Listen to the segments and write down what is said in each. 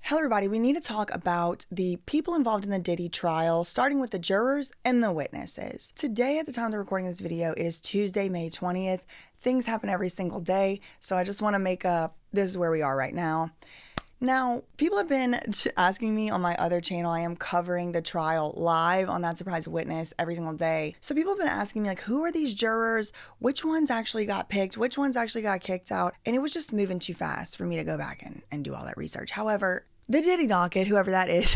Hello everybody, we need to talk about the people involved in the Diddy trial, starting with the jurors and the witnesses. Today, at the time of the recording of this video, it is Tuesday, May 20th. Things happen every single day, so I just want to make up, this is where we are right now. Now, people have been asking me on my other channel, I am covering the trial live on ThatSurpriseWitness every single day. So people have been asking me, like, who are these jurors? Which ones actually got picked? Which ones actually got kicked out? And it was just moving too fast for me to go back and do all that research. However, the Diddy docket, whoever that is,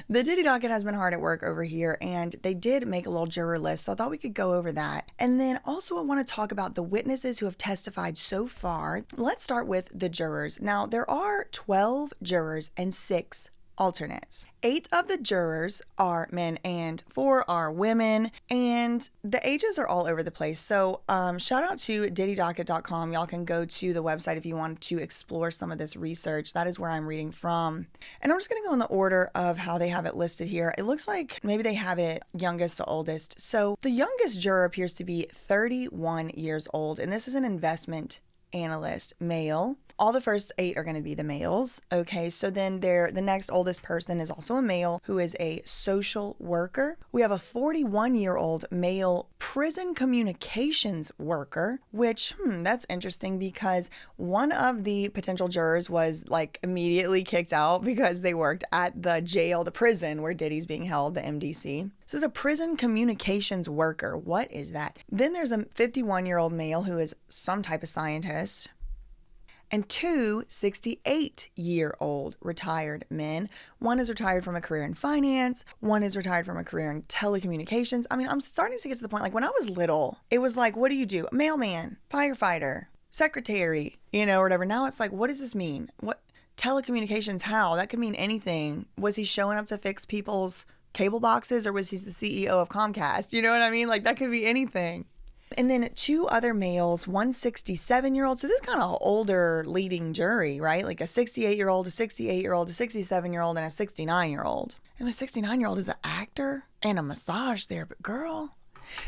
the Diddy docket has been hard at work over here, and they did make a little juror list, so I thought we could go over that. And then also I want to talk about the witnesses who have testified so far. Let's start with the jurors. Now, there are 12 jurors and 6 alternates. 8 of the jurors are men and 4 are women, and the ages are all over the place. So shout out to DIDDYdocket.com. Y'all can go to the website if you want to explore some of this research. That is where I'm reading from. And I'm just going to go in the order of how they have it listed here. It looks like maybe they have it youngest to oldest. So the youngest juror appears to be 31 years old, and this is an investment analyst, male. All the first 8 are going to be the males. Okay, so then the next oldest person is also a male who is a social worker. We have a 41-year-old male prison communications worker, which, that's interesting because one of the potential jurors was like immediately kicked out because they worked at the jail, the prison where Diddy's being held, the MDC. So the prison communications worker, what is that? Then there's a 51-year-old male who is some type of scientist, and 2 68-year-old retired men. One is retired from a career in finance. One is retired from a career in telecommunications. I mean, I'm starting to get to the point, like when I was little, it was like, what do you do? Mailman, firefighter, secretary, or whatever. Now it's like, what does this mean? What telecommunications, how? That could mean anything. Was he showing up to fix people's cable boxes, or was he the CEO of Comcast? You know what I mean? Like that could be anything. And then 2 other males, one 67-year-old. So this is kind of older leading jury, right? Like a 68-year-old, a 68-year-old, a 67-year-old, and a 69-year-old. And a 69-year-old is an actor and a massage therapist. Girl.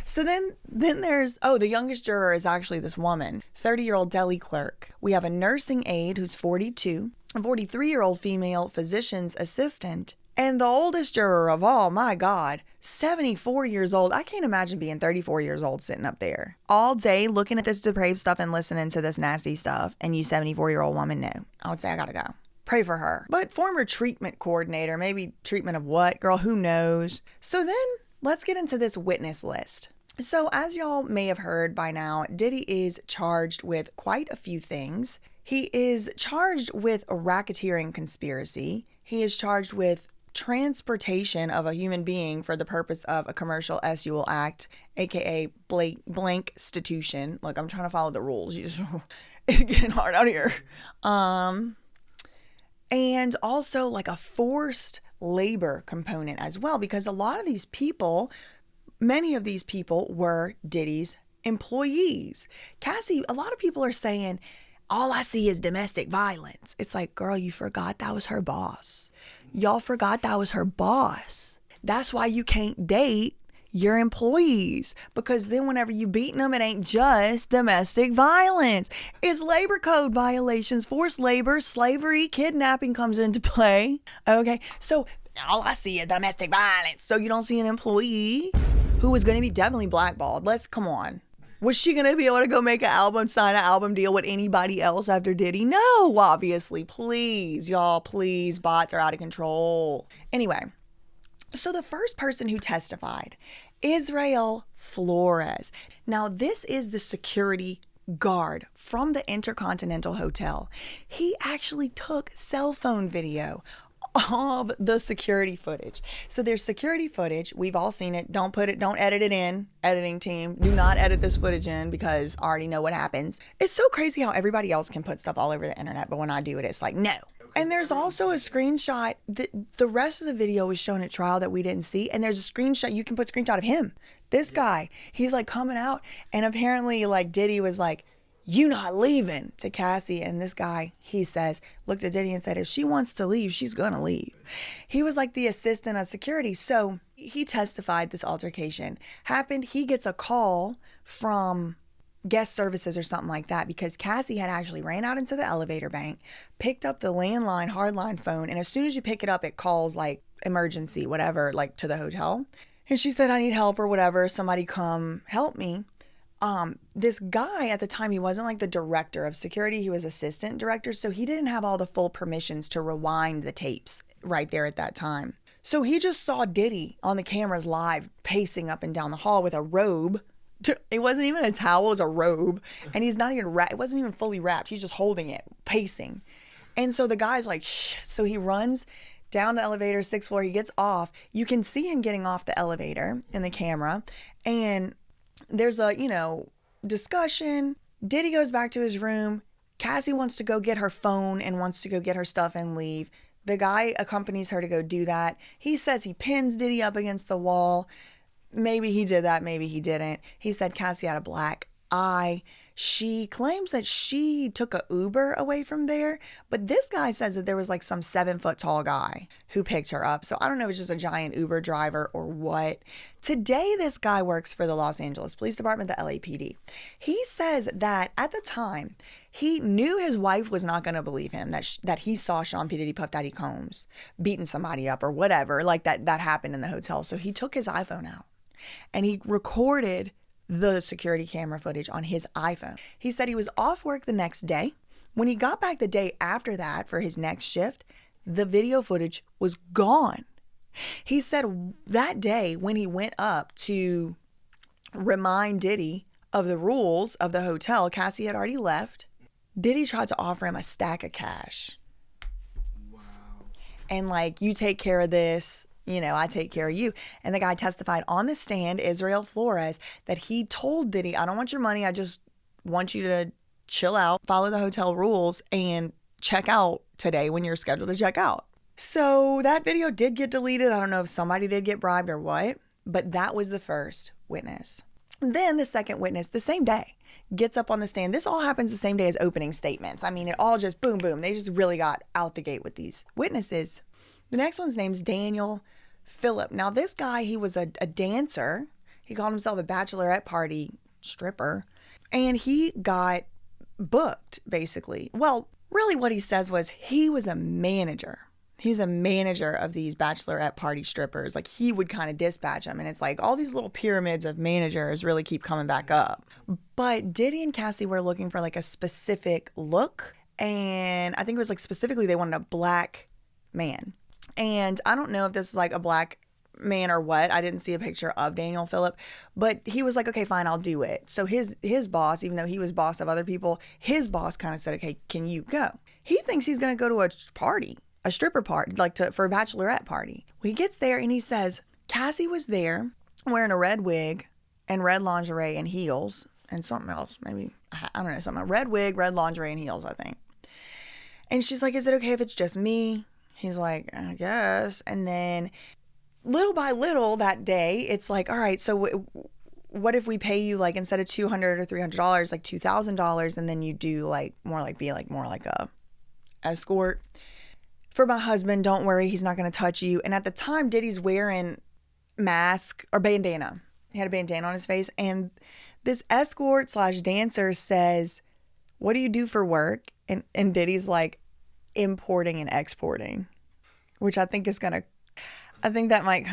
So then there's, the youngest juror is actually this woman, 30-year-old deli clerk. We have a nursing aide who's 42, a 43-year-old female physician's assistant, and the oldest juror of all, my God, 74 years old. I can't imagine being 34 years old sitting up there all day looking at this depraved stuff and listening to this nasty stuff. And you 74-year-old woman, no. I would say I gotta go. Pray for her. But former treatment coordinator, maybe treatment of what? Girl, who knows? So then let's get into this witness list. So as y'all may have heard by now, Diddy is charged with quite a few things. He is charged with a racketeering conspiracy. He is charged with transportation of a human being for the purpose of a commercial SUL act, aka blank institution. Look, I'm trying to follow the rules. It's getting hard out here. And also like a forced labor component as well, because a lot of these people, many of these people were Diddy's employees. Cassie, a lot of people are saying, all I see is domestic violence. It's like, girl, you forgot that was her boss. Y'all forgot that was her boss. That's why you can't date your employees, because then whenever you beating them, it ain't just domestic violence. It's labor code violations, forced labor, slavery, kidnapping comes into play. Okay, so all I see is domestic violence. So you don't see an employee who is going to be definitely blackballed. Come on. Was she going to be able to go make sign an album deal with anybody else after Diddy? No, obviously. Please, y'all, please. Bots are out of control. Anyway, so the first person who testified, Israel Flores. Now, this is the security guard from the Intercontinental Hotel. He actually took cell phone video of the security footage. So there's security footage. We've all seen it. Don't edit it in. Editing team, do not edit this footage in, because I already know what happens. It's so crazy how everybody else can put stuff all over the internet, but when I do it, it's like, no. And there's also a screenshot. The rest of the video was shown at trial that we didn't see. And there's a screenshot. You can put screenshot of him. This guy, he's like coming out. And apparently like Diddy was like, you not leaving, to Cassie. And this guy, he says, looked at Diddy and said, if she wants to leave, she's gonna leave. He was like the assistant of security. So he testified this altercation happened. He gets a call from guest services or something like that, because Cassie had actually ran out into the elevator bank, picked up the landline, hardline phone, and as soon as you pick it up, it calls like emergency, whatever, like to the hotel. And she said, I need help or whatever. Somebody come help me. This guy at the time, he wasn't like the director of security. He was assistant director. So he didn't have all the full permissions to rewind the tapes right there at that time. So he just saw Diddy on the cameras live pacing up and down the hall with a robe. It wasn't even a towel, it was a robe. And he's not even wrapped. It wasn't even fully wrapped. He's just holding it, pacing. And so the guy's like, shh. So he runs down the elevator, 6th floor. He gets off. You can see him getting off the elevator in the camera. And there's a, discussion. Diddy goes back to his room. Cassie wants to go get her phone and wants to go get her stuff and leave. The guy accompanies her to go do that. He says he pins Diddy up against the wall. Maybe he did that, maybe he didn't. He said Cassie had a black eye. She claims that she took a Uber away from there, but this guy says that there was like some 7-foot tall guy who picked her up. So I don't know if it's just a giant Uber driver or what. Today, this guy works for the Los Angeles Police Department, the LAPD. He says that at the time, he knew his wife was not going to believe him, that he saw Sean P. Diddy Puff Daddy Combs beating somebody up or whatever, like that happened in the hotel. So he took his iPhone out and he recorded the security camera footage on his iPhone. He said he was off work the next day. When he got back the day after that for his next shift, the video footage was gone. He said that day when he went up to remind Diddy of the rules of the hotel, Cassie had already left. Diddy tried to offer him a stack of cash. Wow. And like, you take care of this, I take care of you. And the guy testified on the stand, Israel Flores, that he told Diddy, I don't want your money. I just want you to chill out, follow the hotel rules, and check out today when you're scheduled to check out. So that video did get deleted. I don't know if somebody did get bribed or what, but that was the first witness. Then the second witness, the same day, gets up on the stand. This all happens the same day as opening statements. I mean, it all just boom, boom. They just really got out the gate with these witnesses. The next one's name's Daniel Phillip. Now, this guy, he was a dancer. He called himself a bachelorette party stripper. And he got booked, basically. Well, really what he says was he was a manager. He was a manager of these bachelorette party strippers. Like, he would kind of dispatch them. And it's like all these little pyramids of managers really keep coming back up. But Diddy and Cassie were looking for like a specific look. And I think it was like specifically they wanted a black man. And I don't know if this is like a black man or what. I didn't see a picture of Daniel Phillip, but he was like, okay, fine, I'll do it. So his boss, even though he was boss of other people, his boss kind of said, okay, can you go? He thinks he's going to go to a party, a stripper party, for a bachelorette party. Well, he gets there and he says, Cassie was there wearing a red wig and red lingerie and heels and something else. Maybe, I don't know, something. Red wig, red lingerie and heels, I think. And she's like, is it okay if it's just me? He's like, I guess. And then little by little that day, it's like, all right, so what if we pay you like instead of $200 or $300, like $2,000, and then you do like more like a escort for my husband. Don't worry, he's not going to touch you. And at the time, Diddy's wearing mask or bandana. He had a bandana on his face. And this escort / dancer says, what do you do for work? And Diddy's like, importing and exporting, which I think that might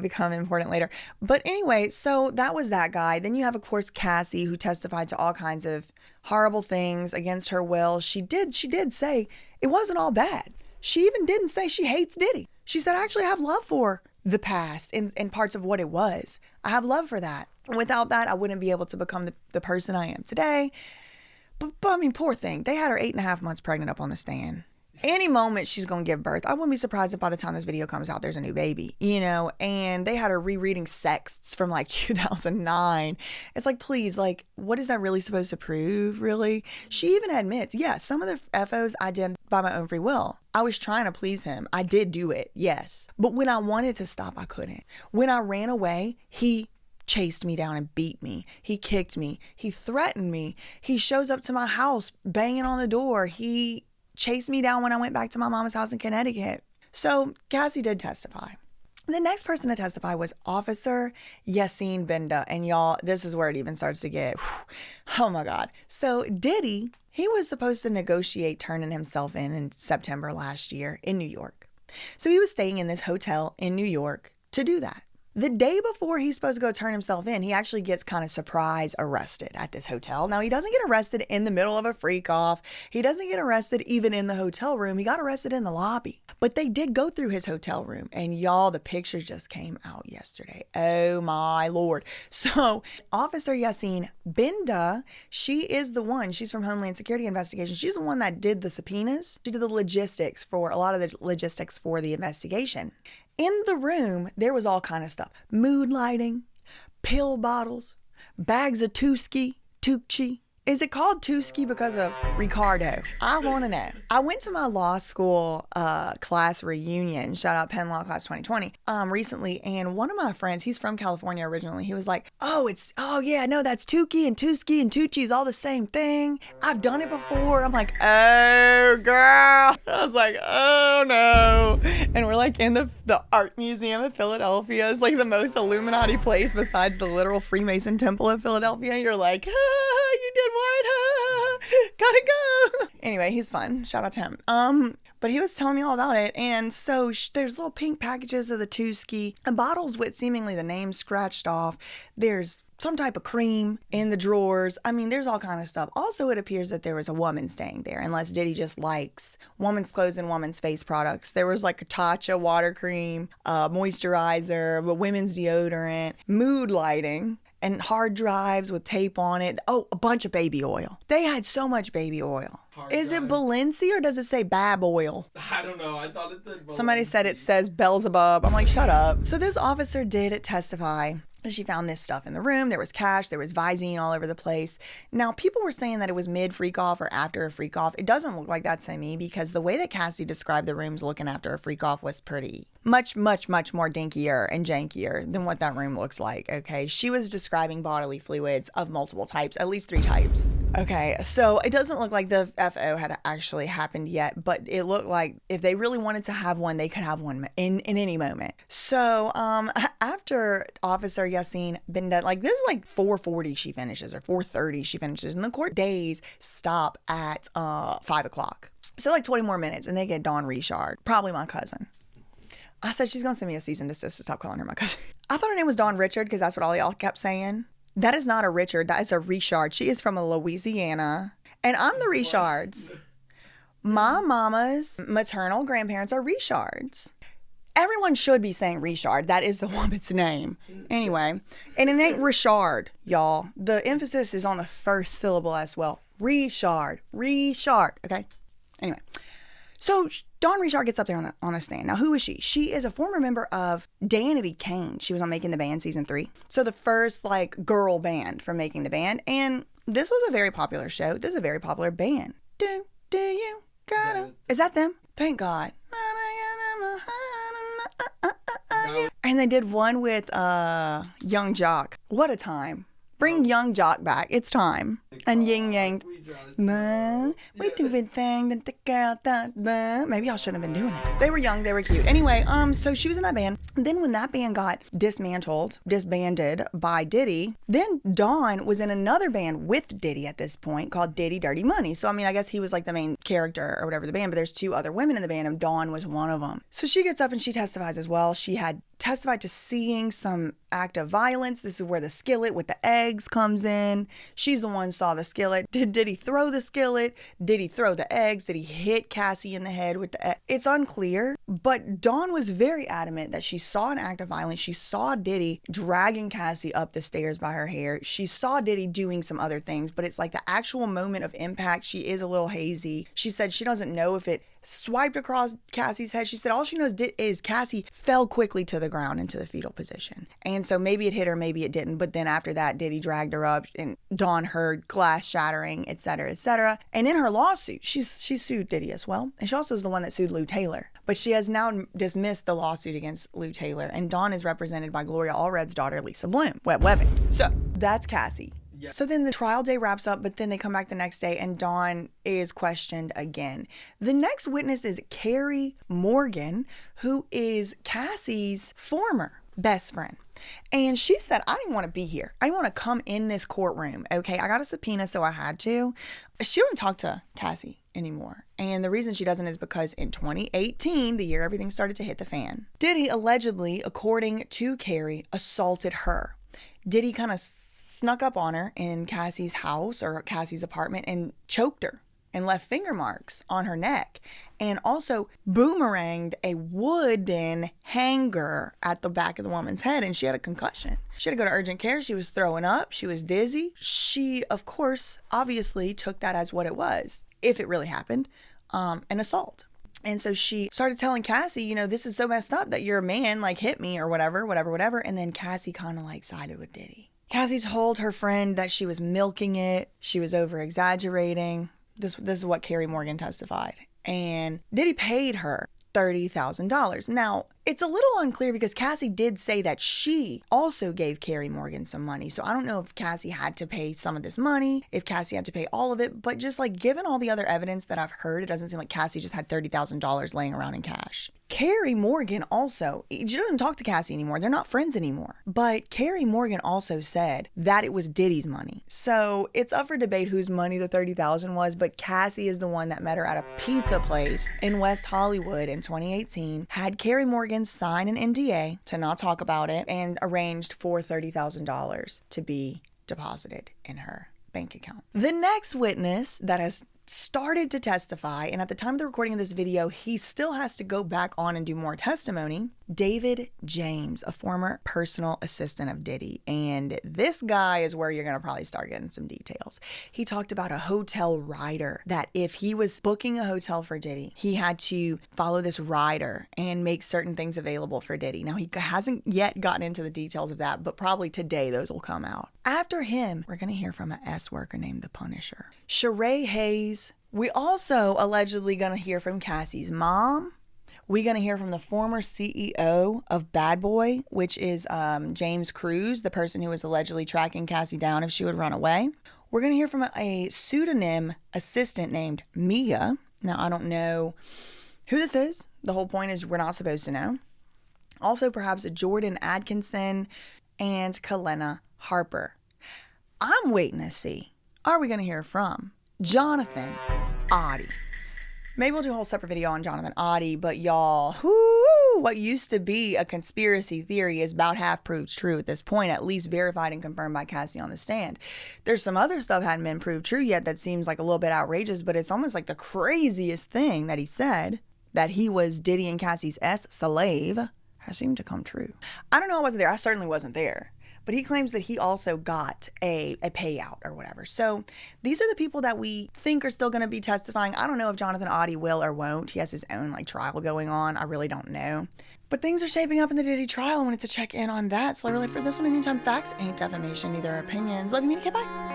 become important later. But anyway, so that was that guy. Then you have, of course, Cassie, who testified to all kinds of horrible things against her will. She did say it wasn't all bad. She even didn't say she hates Diddy. She said, I actually have love for the past and parts of what it was. I have love for that. Without that, I wouldn't be able to become the person I am today. But I mean, poor thing. They had her 8.5 months pregnant up on the stand. Any moment she's going to give birth. I wouldn't be surprised if by the time this video comes out, there's a new baby, and they had her rereading sexts from like 2009. It's like, please, like, what is that really supposed to prove, really? She even admits, yeah, some of the FOs I did by my own free will. I was trying to please him. I did do it, yes. But when I wanted to stop, I couldn't. When I ran away, he chased me down and beat me. He kicked me. He threatened me. He shows up to my house banging on the door. He chased me down when I went back to my mama's house in Connecticut. So Cassie did testify. The next person to testify was Officer Yassine Binda. And y'all, this is where it even starts to get, oh my God. So Diddy, he was supposed to negotiate turning himself in September last year in New York. So he was staying in this hotel in New York to do that. The day before he's supposed to go turn himself in, he actually gets kind of surprise arrested at this hotel. Now, he doesn't get arrested in the middle of a freak off. He doesn't get arrested even in the hotel room. He got arrested in the lobby. But they did go through his hotel room. And y'all, the pictures just came out yesterday. Oh my Lord. So Officer Yassine Binda, she is the one. She's from Homeland Security Investigation. She's the one that did the subpoenas. She did the logistics for a lot of the logistics for the investigation. In the room, there was all kind of stuff. Mood lighting, pill bottles, bags of Tucci. Is it called Tucci because of Ricardo? I want to know. I went to my law school class reunion, shout out Penn Law Class 2020, recently, and one of my friends, he's from California originally, he was like, oh yeah, no, that's Tucci and Tucci is all the same thing. I've done it before. I'm like, oh girl. I was like, oh no. And we're like in the Art Museum of Philadelphia. It's like the most Illuminati place besides the literal Freemason Temple of Philadelphia. You're like, you did what? Gotta go. Anyway, he's fun. Shout out to him. But he was telling me all about it. And so there's little pink packages of the Tucci and bottles with seemingly the name scratched off. There's some type of cream in the drawers. I mean, there's all kind of stuff. Also, it appears that there was a woman staying there, unless Diddy just likes woman's clothes and woman's face products. There was like a Tatcha water cream, moisturizer, women's deodorant, mood lighting, and hard drives with tape on it. Oh, a bunch of baby oil. They had so much baby oil. Is it Balenci or does it say Bab oil? I don't know. I thought it said Balenci. Somebody said it says Beelzebub. I'm like, shut up. So this officer did testify. She found this stuff in the room. There was cash. There was Visine all over the place. Now, people were saying that it was mid-freak-off or after a freak-off. It doesn't look like that to me because the way that Cassie described the rooms looking after a freak-off was pretty much more dinkier and jankier than what that room looks like, okay? She was describing bodily fluids of multiple types, at least 3 types. Okay, so it doesn't look like the FO had actually happened yet, but it looked like if they really wanted to have one, they could have one in any moment. So after Officer Yassine Binda, like this is like 4:40 she finishes or 4:30 she finishes, and the court days stop at 5 o'clock. So like 20 more minutes, and they get Dawn Rishard, probably my cousin. I said she's gonna send me a cease and desist to stop calling her my cousin. I thought her name was Dawn Richard because that's what all y'all kept saying. That is not a Richard. That is a Rishard. She is from Louisiana, and I'm the Rishards. My mama's maternal grandparents are Rishards. Everyone should be saying Rishard. That is the woman's name. Anyway, and it ain't Rishard, y'all. The emphasis is on the first syllable as well. Rishard. Okay? Anyway. So Dawn Rishard gets up there on the stand. Now, who is she? She is a former member of Danity Kane. She was on Making the Band season 3. So the first like girl band from Making the Band. And this was a very popular show. This is a very popular band. Do you gotta... Is that them? Thank God. And they did one with Young Jock. What a time. Bring Young Jock back. It's time. And Yin Yang. We do a thing that the girl thought. Maybe I shouldn't have been doing it. They were young. They were cute. Anyway, so she was in that band. Then when that band got disbanded by Diddy, then Dawn was in another band with Diddy at this point called Diddy Dirty Money. So, I mean, I guess he was like the main character or whatever of the band, but there's 2 other women in the band and Dawn was one of them. So she gets up and she testifies as well. She had testified to seeing some act of violence. This is where the skillet with the eggs comes in. She's the one saw the skillet. Did he throw the skillet? Did he throw the eggs? Did he hit Cassie in the head with the egg? It's unclear, but Dawn was very adamant that she saw an act of violence. She saw Diddy dragging Cassie up the stairs by her hair. She saw Diddy doing some other things, but it's like the actual moment of impact, she is a little hazy. She said she doesn't know if it swiped across Cassie's head. She said all she knows is Cassie fell quickly to the ground into the fetal position. And so maybe it hit her, maybe it didn't. But then after that, Diddy dragged her up and Dawn heard glass shattering, etc., etc. And in her lawsuit, she sued Diddy as well. And she also is the one that sued Lou Taylor. But she has now dismissed the lawsuit against Lou Taylor. And Dawn is represented by Gloria Allred's daughter, Lisa Bloom, Wet Webbing. So that's Cassie. Yeah. So then the trial day wraps up, but then they come back the next day and Dawn is questioned again. The next witness is Carrie Morgan, who is Cassie's former best friend. And she said, I didn't want to be here. I didn't want to come in this courtroom. Okay, I got a subpoena, so I had to. She wouldn't talk to Cassie anymore. And the reason she doesn't is because in 2018, the year everything started to hit the fan, Diddy allegedly, according to Carrie, assaulted her. Diddy kind of snuck up on her in Cassie's house or Cassie's apartment and choked her and left finger marks on her neck, and also boomeranged a wooden hanger at the back of the woman's head, and she had a concussion. She had to go to urgent care. She was throwing up. She was dizzy. She, of course, obviously took that as what it was, if it really happened, an assault. And so she started telling Cassie, you know, this is so messed up that you're a man, like hit me or whatever. And then Cassie kind of like sided with Diddy. Cassie told her friend that she was milking it. She was over exaggerating. This is what Carrie Morgan testified. And Diddy paid her $30,000. Now, it's a little unclear because Cassie did say that she also gave Carrie Morgan some money. So I don't know if Cassie had to pay some of this money, if Cassie had to pay all of it. But just like given all the other evidence that I've heard, it doesn't seem like Cassie just had $30,000 laying around in cash. Carrie Morgan also, she doesn't talk to Cassie anymore. They're not friends anymore. But Carrie Morgan also said that it was Diddy's money. So it's up for debate whose money the $30,000 was, but Cassie is the one that met her at a pizza place in West Hollywood in 2018, had Carrie Morgan sign an NDA to not talk about it, and arranged for $30,000 to be deposited in her bank account. The next witness that has started to testify, and at the time of the recording of this video, he still has to go back on and do more testimony, David James, a former personal assistant of Diddy. And this guy is where you're going to probably start getting some details. He talked about a hotel rider, that if he was booking a hotel for Diddy, he had to follow this rider and make certain things available for Diddy. Now, he hasn't yet gotten into the details of that, but probably today those will come out. After him, we're going to hear from an S worker named The Punisher, Sheree Hayes. We also allegedly going to hear from Cassie's mom. We're going to hear from the former CEO of Bad Boy, which is James Cruz, the person who was allegedly tracking Cassie down if she would run away. We're going to hear from a pseudonym assistant named Mia. Now, I don't know who this is. The whole point is we're not supposed to know. Also, perhaps a Jordan Atkinson and Kalena Harper. I'm waiting to see. Are we going to hear from Jonathan Oddie? Maybe we'll do a whole separate video on Jonathan Oddie, but y'all, what used to be a conspiracy theory is about half proved true at this point, at least verified and confirmed by Cassie on the stand. There's some other stuff hadn't been proved true yet that seems like a little bit outrageous, but it's almost like the craziest thing that he said, that he was Diddy and Cassie's slave, has seemed to come true. I don't know, I wasn't there. I certainly wasn't there. But he claims that he also got a payout or whatever. So these are the people that we think are still going to be testifying. I don't know if Jonathan Oddie will or won't. He has his own trial going on. I really don't know. But things are shaping up in the Diddy trial. I wanted to check in on that. So I really for this one, anytime facts ain't defamation, neither are opinions. Love you, mean, okay, bye.